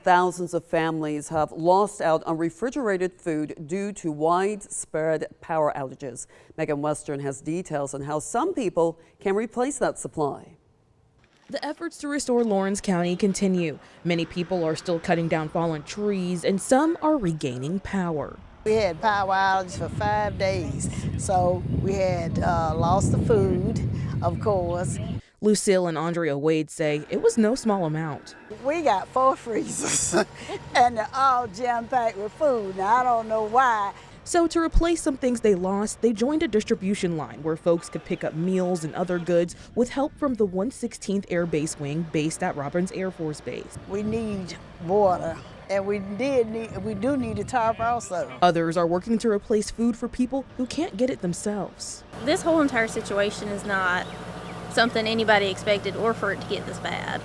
Thousands of families have lost out on refrigerated food due to widespread power outages. Megan Western has details on how some people can replace that supply. The efforts to restore Lawrence County continue. Many people are still cutting down fallen trees, and some are regaining power. We had power outages for 5 days, so we had lost the food, of course. Lucille and Andrea Wade say it was no small amount. We got 4 freezers and they're all jam-packed with food. Now, I don't know why. So to replace some things they lost, they joined a distribution line where folks could pick up meals and other goods with help from the 116th Air Base Wing based at Robins Air Force Base. We need water, and we do need a tarp also. Others are working to replace food for people who can't get it themselves. This whole entire situation is not something anybody expected or for it to get this bad.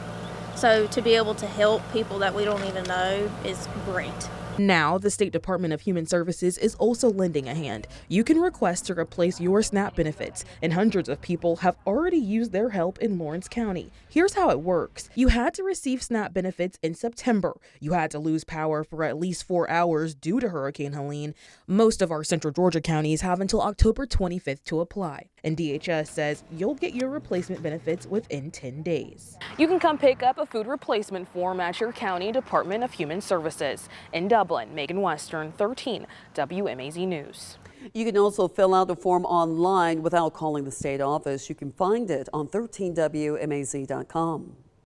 So to be able to help people that we don't even know is great. Now, the State Department of Human Services is also lending a hand. You can request to replace your SNAP benefits, and hundreds of people have already used their help in Lawrence County. Here's how it works. You had to receive SNAP benefits in September. You had to lose power for at least 4 hours due to Hurricane Helene. Most of our Central Georgia counties have until October 25th to apply. And DHS says you'll get your replacement benefits within 10 days. You can come pick up a food replacement form at your county Department of Human Services. In Dublin, Megan Western, 13 WMAZ News. You can also fill out the form online without calling the state office. You can find it on 13WMAZ.com.